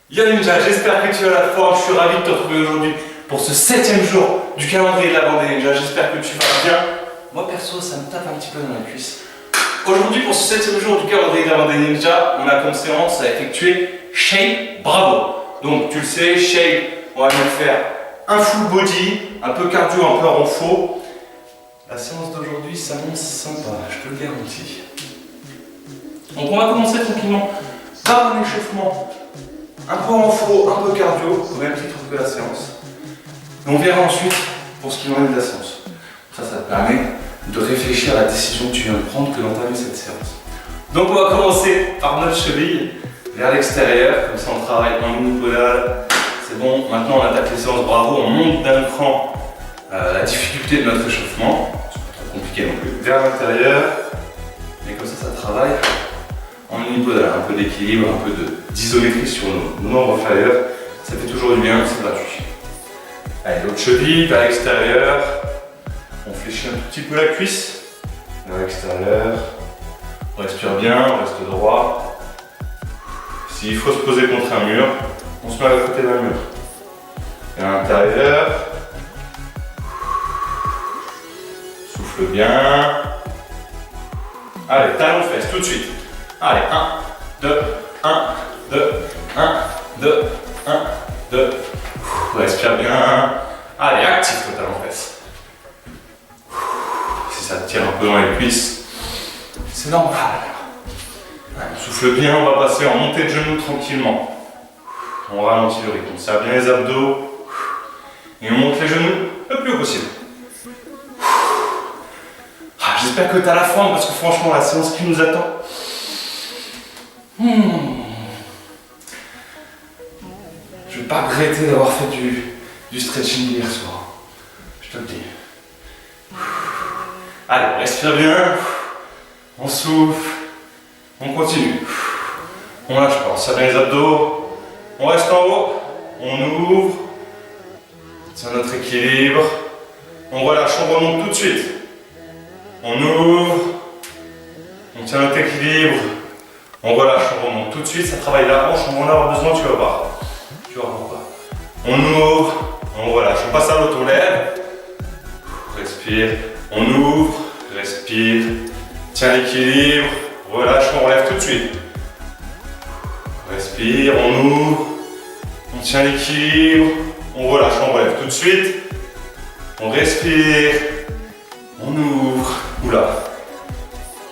Yo Ninja, j'espère que tu as la forme, je suis ravi de te retrouver aujourd'hui pour ce 7e jour du calendrier de la Vendée Ninja, j'espère que tu vas bien. Moi perso, ça me tape un petit peu dans la cuisse. Aujourd'hui pour ce 7e jour du calendrier de la Vendée Ninja, on a comme séance à effectuer Shape Bravo. Donc tu le sais, Shape, on va bien faire un full body, un peu cardio, un peu renfort. La séance d'aujourd'hui s'annonce sympa, je te le garantis. Donc on va commencer tranquillement par un échauffement. Un peu renfort, un peu cardio, au même titre que la séance. Et on verra ensuite pour ce qu'il en est de la séance. Ça te permet de réfléchir à la décision que tu viens de prendre que d'entamer cette séance. Donc on va commencer par notre cheville vers l'extérieur, comme ça on travaille en unipodal. C'est bon, maintenant on attaque les séances bravo, on monte d'un cran la difficulté de notre échauffement. C'est pas trop compliqué non plus. Vers l'intérieur, et comme ça travaille en unipodal, un peu d'équilibre, un peu d'isométrie sur nos membres inférieurs, ça fait toujours du bien, c'est gratuit. Allez, l'autre cheville vers l'extérieur, on fléchit un tout petit peu la cuisse, vers l'extérieur, on respire bien, on reste droit. S'il faut se poser contre un mur, on se met à côté d'un mur. Et à l'intérieur, souffle bien. Allez, talon fesses tout de suite. Allez, 1, 2, 1, 2, 1, 2, 1, 2. Respire bien. Allez, active le talon fesses. Si ça te tire un peu dans les cuisses, c'est normal. On souffle bien, on va passer en montée de genoux tranquillement. On ralentit le rythme, on serre bien les abdos. Et on monte les genoux le plus haut possible. J'espère que tu as la forme parce que franchement, la séance qui nous attend. Je vais pas regretter d'avoir fait du stretching hier soir. Je te le dis. Allez, on respire bien. On souffle. On continue. On lâche pas. On serre bien les abdos. On reste en haut. On ouvre. C'est notre équilibre. On relâche. On remonte tout de suite. On ouvre. On tient notre équilibre. On relâche, on remonte tout de suite, ça travaille la hanche, on va en avoir besoin, tu vas voir. Tu vas voir. On ouvre, on relâche, on passe à l'autre, on lève. Respire, on ouvre, respire. Tiens l'équilibre, relâche, on relève tout de suite. Respire, on ouvre, on tient l'équilibre, on relâche, on relève tout de suite. On respire, on ouvre. Oula,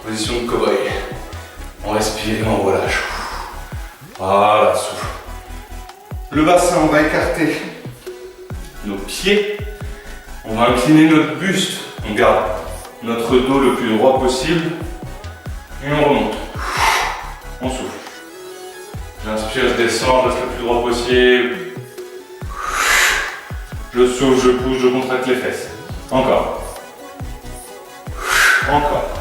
position de cow-boy. On respire et on relâche. Voilà, souffle. Le bassin, on va écarter nos pieds. On va incliner notre buste. On garde notre dos le plus droit possible. Et on remonte. On souffle. J'inspire, je descends, je reste le plus droit possible. Je souffle, je pousse, je contracte les fesses. Encore. Encore.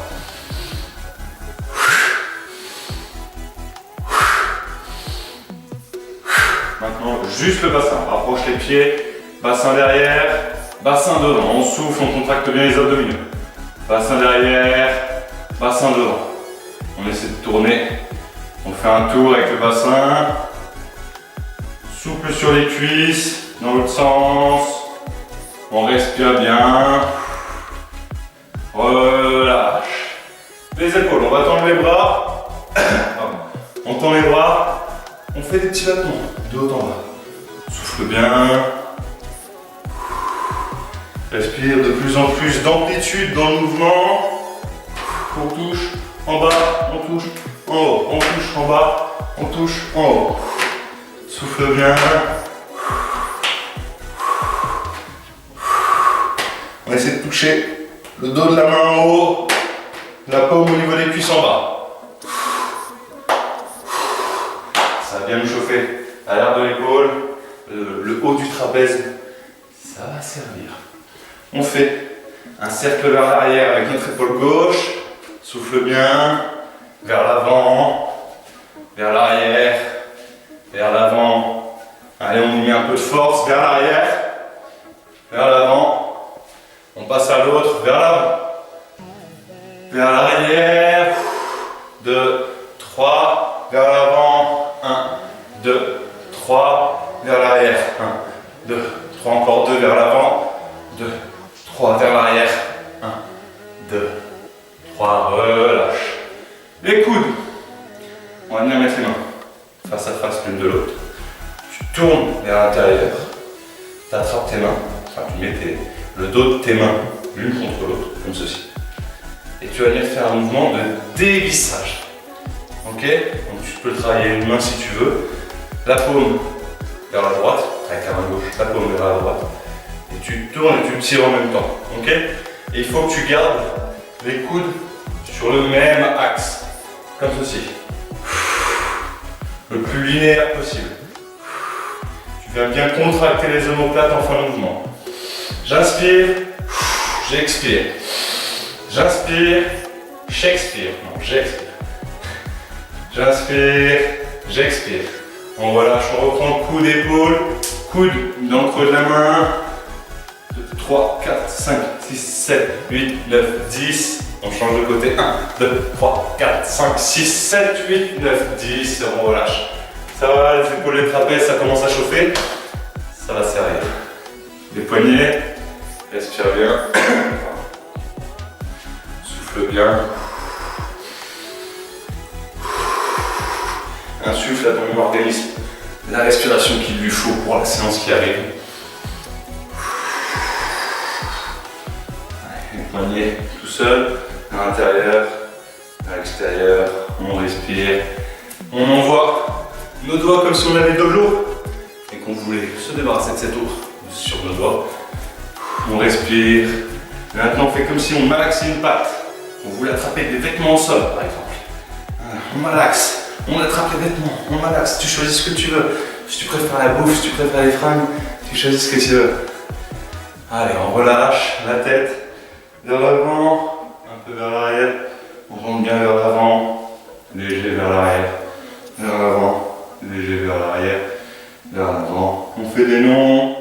Maintenant, juste le bassin. On rapproche les pieds. Bassin derrière. Bassin devant. On souffle, on contracte bien les abdominaux. Bassin derrière. Bassin devant. On essaie de tourner. On fait un tour avec le bassin. Souple sur les cuisses. Dans l'autre sens. On respire bien. Relâche. Les épaules. On va tendre les bras. On tend les bras. On fait des petits battements, de haut en bas. Souffle bien. Respire de plus en plus d'amplitude dans le mouvement. On touche en bas, on touche en haut. On touche en bas, on touche en haut. Souffle bien. On essaie de toucher le dos de la main en haut, la paume au niveau des cuisses en bas. Ça va bien nous chauffer à l'arrière de l'épaule, le haut du trapèze, ça va servir. On fait un cercle vers l'arrière avec notre épaule gauche, souffle bien, vers l'avant, vers l'arrière, vers l'avant. Allez, on y met un peu de force, vers l'arrière, vers l'avant. On passe à l'autre, vers l'avant, vers l'arrière. 2, 3, vers l'avant. 1, 2, 3 vers l'arrière. 1, 2, 3, encore 2 vers l'avant. 2, 3 vers l'arrière. 1, 2, 3, relâche. Les coudes. On va venir mettre les mains face à face l'une de l'autre. Tu tournes vers l'intérieur. Tu attrapes tes mains. Enfin, tu mets le dos de tes mains l'une contre l'autre, comme ceci. Et tu vas venir faire un mouvement de dévissage. Ok? Donc tu peux travailler une main si tu veux. La paume vers la droite, avec la main gauche, la paume vers la droite. Et tu tournes et tu tires en même temps. Ok? Et il faut que tu gardes les coudes sur le même axe. Comme ceci. Le plus linéaire possible. Tu viens bien contracter les omoplates en fin de mouvement. J'inspire, j'expire. J'inspire, j'expire. Non, j'expire. J'inspire, j'expire. On relâche, on reprend coude, épaule, coude dans le creux de la main. 2, 3, 4, 5, 6, 7, 8, 9, 10. On change de côté. 1, 2, 3, 4, 5, 6, 7, 8, 9, 10. Et on relâche. Ça va, les épaules, les trapèzes, ça commence à chauffer. Ça va servir. Les poignets. Respire bien. Souffle bien. Insuffle à ton organisme la respiration qu'il lui faut pour la séance qui arrive. Les poignets tout seul, à l'intérieur, à l'extérieur. On respire. On envoie nos doigts comme si on avait de l'eau et qu'on voulait se débarrasser de cette eau sur nos doigts. On respire. Et maintenant, on fait comme si on malaxait une patte. On voulait attraper des vêtements au sol, par exemple. On malaxe. On attrape les vêtements, on malaxe, tu choisis ce que tu veux. Si tu préfères la bouffe, si tu préfères les fringues, tu choisis ce que tu veux. Allez, on relâche la tête vers l'avant, un peu vers l'arrière. On rentre bien vers l'avant, léger vers l'arrière, vers l'avant, léger vers l'arrière, vers l'avant. On fait des noms,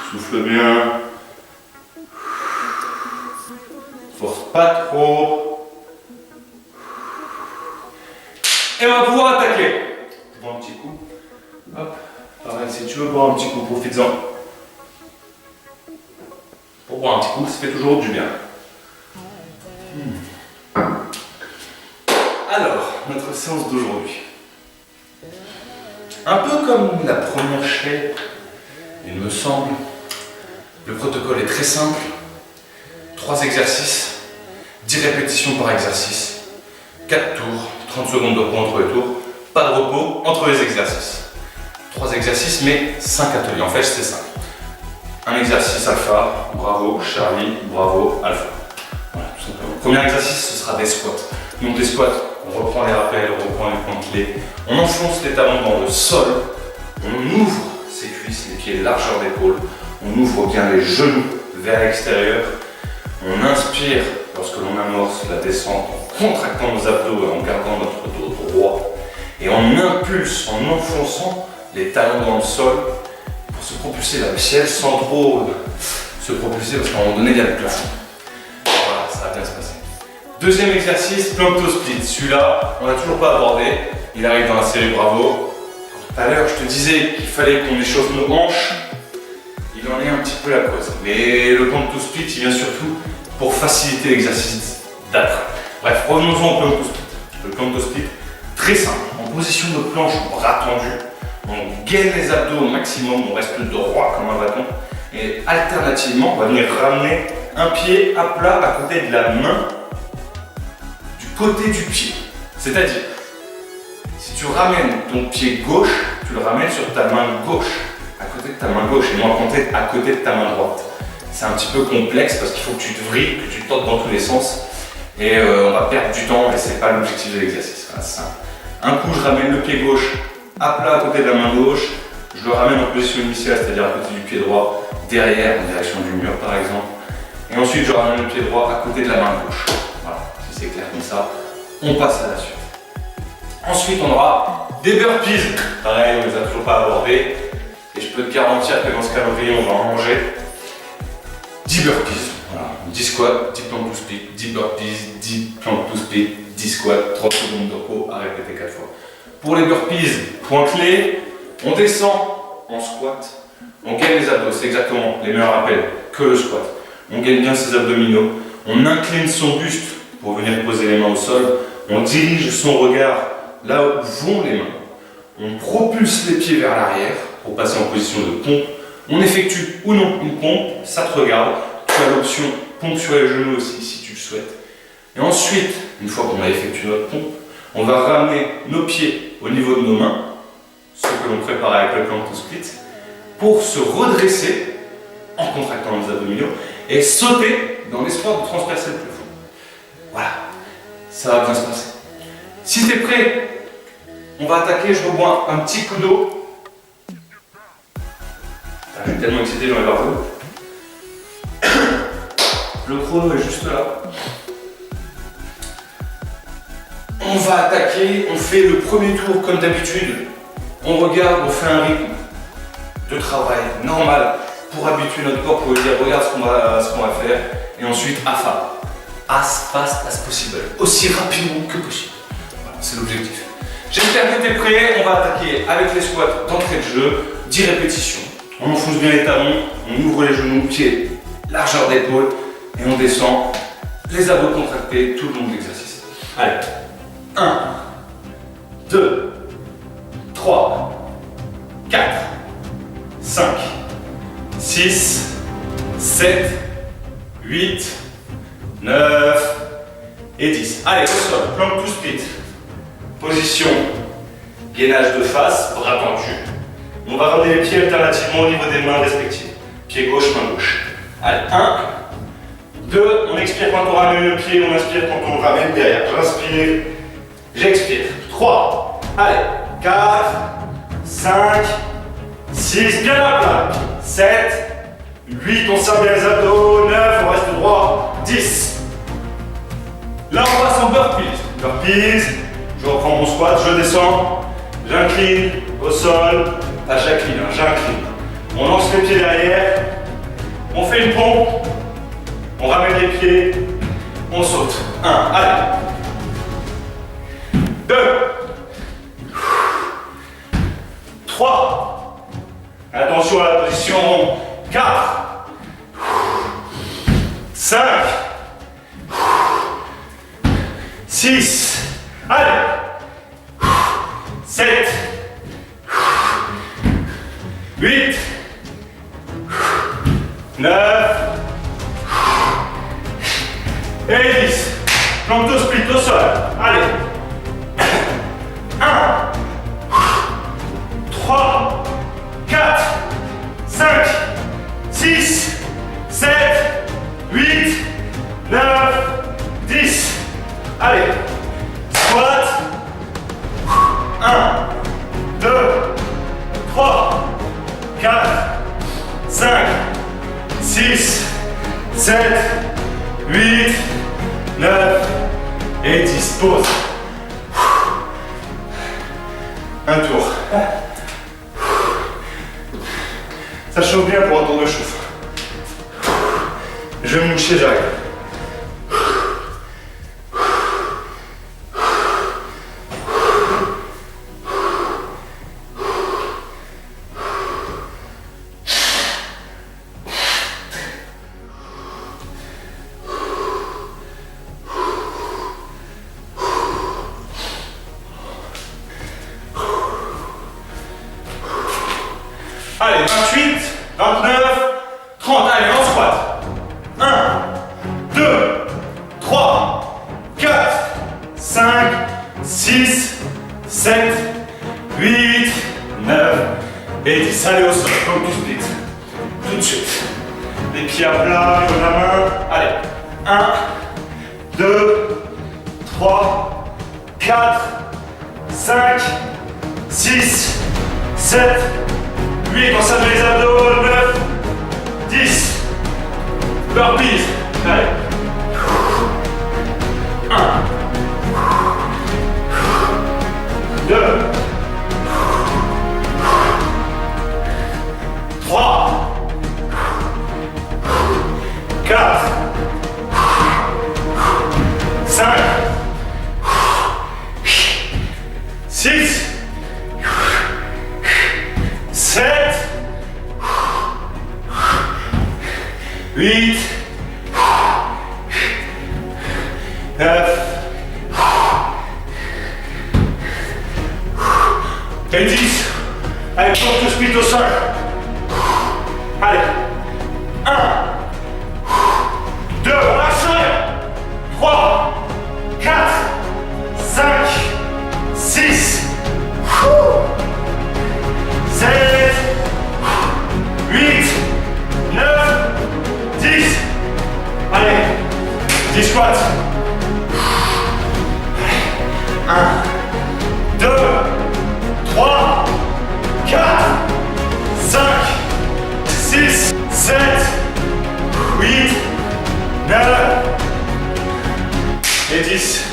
souffle bien. Force pas trop. Et on va pouvoir attaquer. Bois un petit coup. Hop. Pareil, si tu veux boire un petit coup, profites-en. Pour boire un petit coup, ça fait toujours du bien. Alors, notre séance d'aujourd'hui. Un peu comme la première shape, il me semble. Le protocole est très simple. 3 exercices, 10 répétitions par exercice, 4 tours. 30 secondes de repos entre les tours, pas de repos entre les exercices. 3 exercices mais 5 ateliers, en fait c'est simple. Un exercice alpha, bravo, Charlie, bravo, alpha. Voilà, tout simplement. Premier exercice, ce sera des squats. Donc des squats, on reprend les rappels, on reprend les points clés, on enfonce les talons dans le sol, on ouvre ses cuisses, les pieds, largeur d'épaule, on ouvre bien les genoux vers l'extérieur, on inspire lorsque l'on amorce la descente en contractant nos abdos et en gardant notre dos droit. Et on impulse en enfonçant les talons dans le sol pour se propulser vers le ciel sans trop se propulser parce qu'à un moment donné il y a le plafond. Voilà, ça va bien se passer. Deuxième exercice, plank toe split. Celui-là, on l'a toujours pas abordé. Il arrive dans la série Bravo. Tout à l'heure, je te disais qu'il fallait qu'on échauffe nos hanches. Il en est un petit peu la cause. Mais le plank toe split, il vient surtout pour faciliter l'exercice d'attrape. Bref, revenons-en au plank toe split. Le plank toe split, très simple. En position de planche, bras tendus, on gaine les abdos au maximum, on reste droit comme un bâton. Et alternativement, on va venir ramener un pied à plat à côté de la main du côté du pied. C'est-à-dire, si tu ramènes ton pied gauche, tu le ramènes sur ta main gauche, à côté de ta main gauche, et non à côté de ta main droite. C'est un petit peu complexe parce qu'il faut que tu te vrilles, que tu te tordes dans tous les sens. Et on va perdre du temps et c'est pas l'objectif de l'exercice. Voilà, c'est simple. Un coup, je ramène le pied gauche à plat à côté de la main gauche. Je le ramène en position initiale, c'est-à-dire à côté du pied droit, derrière, en direction du mur par exemple. Et ensuite, je ramène le pied droit à côté de la main gauche. Voilà, si c'est clair comme ça, on passe à la suite. Ensuite, on aura des burpees. Pareil, on les a toujours pas abordés. Et je peux te garantir que dans ce calendrier, on va en manger 10 burpees. Voilà. 10 squats, 10 plank to split, 10 burpees, 10 plank to split, 10 squats, 30 secondes de repos à répéter 4 fois. Pour les burpees, point clé, On descend en squat. On gagne les abdos, c'est exactement les meilleurs rappels que le squat. On gagne bien ses abdominaux. On incline son buste pour venir poser les mains au sol. On dirige son regard là où vont les mains. On propulse les pieds vers l'arrière pour passer en position de pompe. On effectue ou non une pompe, ça te regarde. Tu as l'option pompe sur les genoux aussi si tu le souhaites. Et ensuite, une fois qu'on a effectué notre pompe, on va ramener nos pieds au niveau de nos mains, ce que l'on prépare avec le plank to split, pour se redresser en contractant les abdominaux et sauter dans l'espoir de transpercer le plafond. Voilà, ça va bien se passer. Si tu es prêt, on va attaquer, je rebois un petit coup d'eau. Je suis tellement excité, j'en ai pas d'eau. Le chrono est juste là. On va attaquer, on fait le premier tour comme d'habitude. On regarde, on fait un rythme de travail normal pour habituer notre corps, pour lui dire regarde ce qu'on va faire. Et ensuite AFA, as fast as possible, aussi rapidement que possible. Voilà, c'est l'objectif. J'espère que tu es prêt. On va attaquer avec les squats d'entrée de jeu, 10 répétitions. On enfonce bien les talons, on ouvre les genoux, pieds, largeur d'épaule et on descend les abdos contractés tout le long de l'exercice. Allez, 1, 2, 3, 4, 5, 6, 7, 8, 9 et 10. Allez, au sol, plank to split. Position, gainage de face, bras tendus. On va ramener les pieds alternativement au niveau des mains respectives. Pied gauche, main gauche. Allez, 1, 2, on expire quand on ramène le pied, on inspire quand on le ramène derrière. J'inspire, j'expire. 3, allez, 4, 5, 6, bien à plat. 7, 8, on serre bien les abdos. 9, on reste droit. 10. Là, on passe en burpees. Burpees, je reprends mon squat, je descends, j'incline au sol. Ah, j'incline, j'incline. On lance les pieds derrière, on fait une pompe, on ramène les pieds, on saute. 1, allez. 2, 3, attention à la position. 4, 5, 6, allez. 7, 8, 9 et 10. Plank to split au sol. Allez. 1, 3, 4, 5, 6, 7, 8, 9, 10. Allez. Squat. 1, 2, 3, 4, 5, 6, 7, 8, 9 et 10. Pause. Un tour. Ça chauffe bien pour un tour de chauffe. Je vais me moucher, j'arrive. Allez, 28, 29, 30. Allez, on squat. 1, 2, 3, 4, 5, 6, 7, 8, 9 et 10. Allez, au sol, comme tout split. Tout de suite. Les pieds à plat, la main. Allez. 1, 2, 3, 4, 5, 6, 7, 8, on serre les abdos, 9, 10, burpees, allez, 1, 2, 3, 4, 5, 6, 7, 8, 9, et 10. Allez, porte le speed au sol. Allez. 1, 2, on accélère. 3, 4, 5, 6, 7, 8, 9, 10. Allez, 10 squats. 1, 2, 3, 4, 5, 6, 7, 8, 9 et 10.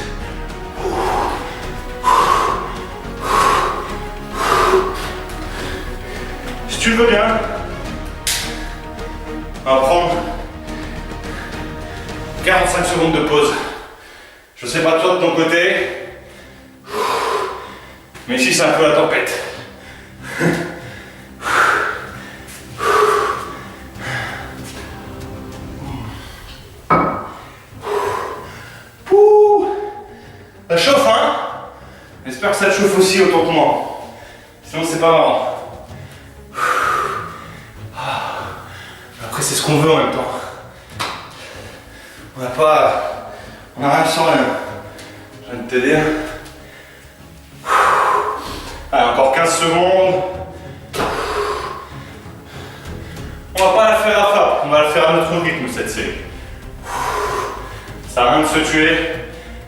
Si tu le veux bien, on va prendre 45 secondes de pause. Je sais pas toi de ton côté, mais ici c'est un peu la tempête. Ça chauffe, hein? J'espère que ça te chauffe aussi autant que moi. Sinon c'est pas marrant. Après c'est ce qu'on veut en même temps. On n'a rien sans rien. Je viens de te dire. Allez, encore 15 secondes. On va pas la faire à frappe, on va la faire à notre rythme cette série. Ça sert à rien de se tuer.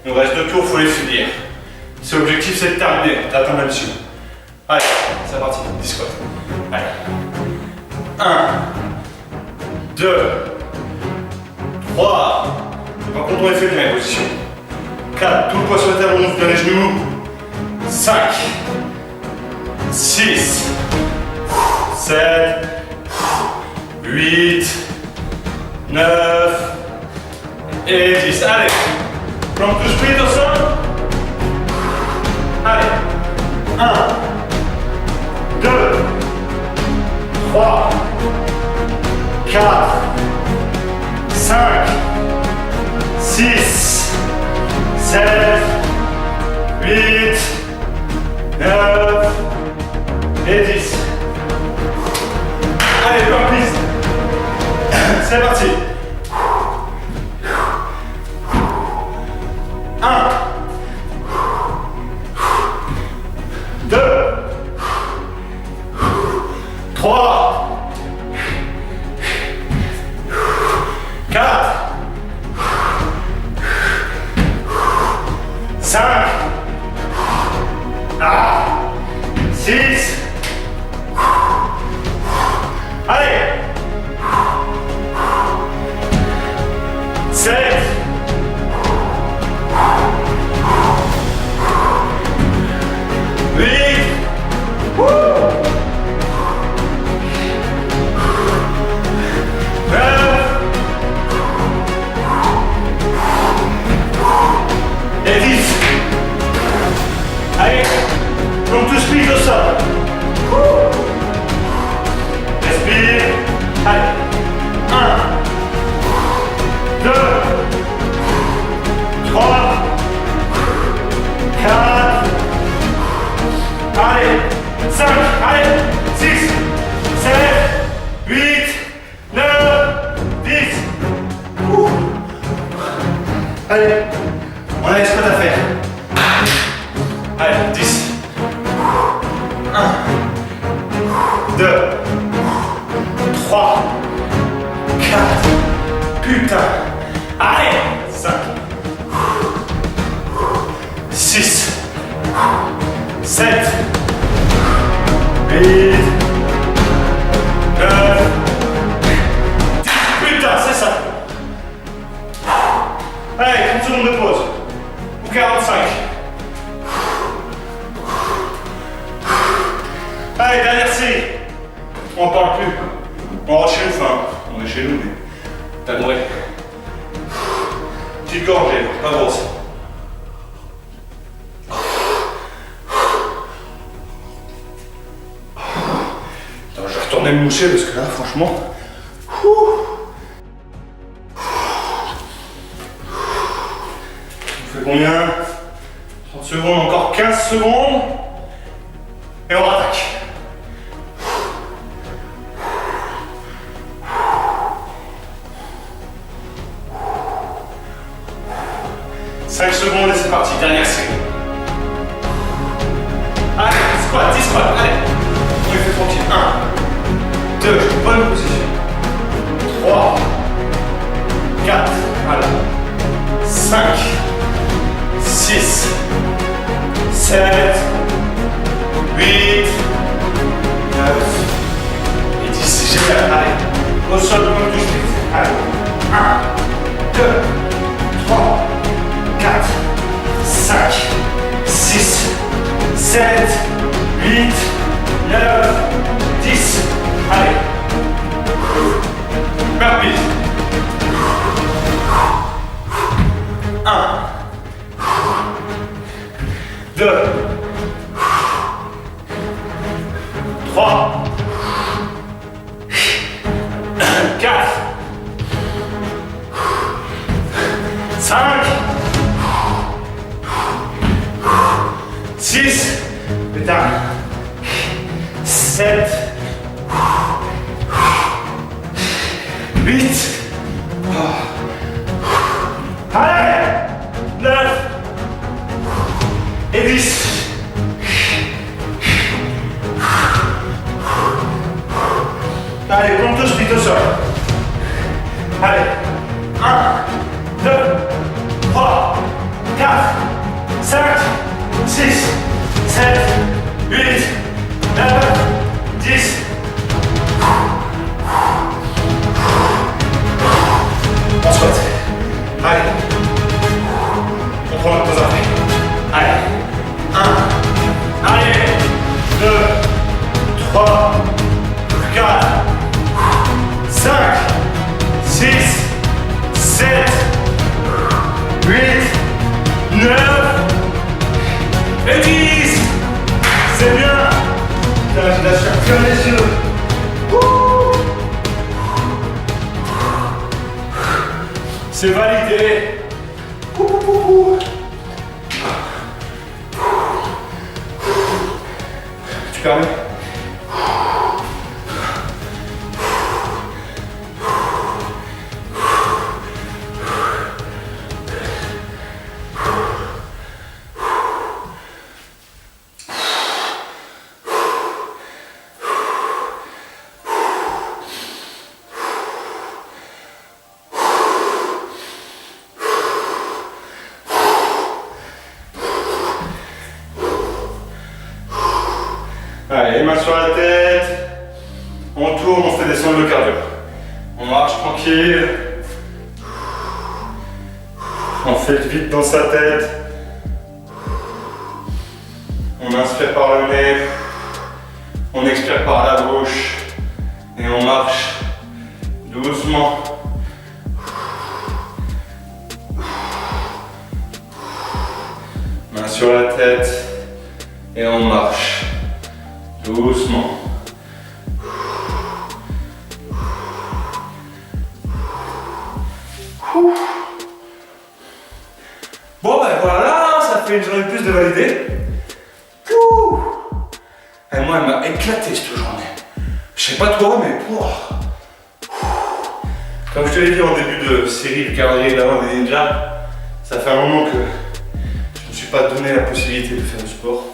Il nous reste 2 tours, il faut les finir. Si l'objectif c'est de terminer, d'atteindre la mission. Allez, c'est parti, 10 squats. Allez. 1, 2, 3. Par contre, on les fait bien les positions. 4, tout le poids sur la table, on ouvre bien les genoux. 5, 6, 7, 8, 9 et 10. Allez, planque de split au sol. Allez, 1, 2, 3, 4, 5, 6, 7, 8, 9 et 10. Allez, planque piste. C'est parti. 1, 2, 3, 4, 5, 6, allez, 7, 8, 9 et 10. Allez, donc tout speed au sol. Respire. Allez. 1, 2, 3, 4. Allez. 5. Allez. 6, 7, 8, 9, 10. Allez. On a les squats à faire. Allez, 10. 1, 2, 3, 4. Putain. Allez. 5, 6, 7, 8, 9, 10. Putain, c'est ça. Allez, 30 secondes de pause. Ou 45. Allez, dernière série. On en parle plus. On rentre chez nous, enfin, on est chez nous, mais t'as compris. Petite gorgée, pas grosse. Attends, je vais retourner me moucher parce que là, franchement. fait combien? 30 secondes, encore 15 secondes. Et on rattaque. 5 secondes et c'est parti, dernière série. Allez, squat, 10 squats, allez. On les fait tranquille. 1, 2, bonne position. 3, 4, voilà. 5, 6, 7, 8, 9 et 10. C'est génial, allez. Au sol, comme du split. Allez. 1, 2, 3, 4, 5, 6, 7, 8, 9, 10. Allez. Rapide. 1, 2, 3, 4, 5, 6, putain, 7, 8, allez, 9 et 10. Allez, compte split au sol. Allez, 1, 2, 3, 4, 5, 6, 7, 8, 9, 10. On squat. Allez. On prend la pause après. Allez. 1. Allez. 2. 3. 4. 5. 6. 7. 8. 9. Et 10. C'est bien. Putain, je lâche plein les yeux. C'est validé. Tu permets? Allez, les mains sur la tête. On tourne, on fait descendre le cardio. On marche tranquille. On fait le vide dans sa tête. On inspire par le nez. On expire par la bouche. Et on marche doucement. Main sur la tête. Et on marche doucement. Bon ben voilà, ça fait une journée de plus de valider. Et moi elle m'a éclaté cette journée. Je sais pas toi mais comme je te l'ai dit en début de série du calendrier de l'avant des ninjas, ça fait un moment que je ne me suis pas donné la possibilité de faire du sport.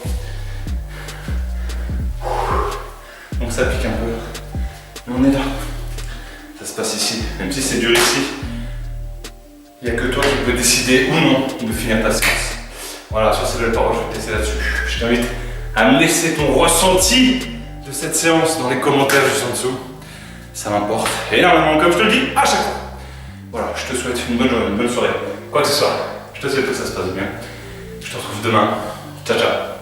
Donc ça pique un peu. Mais on est là. Ça se passe ici. Même si c'est dur ici, il n'y a que toi qui peux décider ou non de finir ta séance. Voilà, sur ces belles paroles, je vais te laisser là-dessus. Je t'invite à me laisser ton ressenti de cette séance dans les commentaires juste en dessous. Ça m'importe énormément, comme je te le dis à chaque fois. Voilà, je te souhaite une bonne journée, une bonne soirée. Quoi que ce soit, je te souhaite que ça se passe bien. Je te retrouve demain. Ciao, ciao.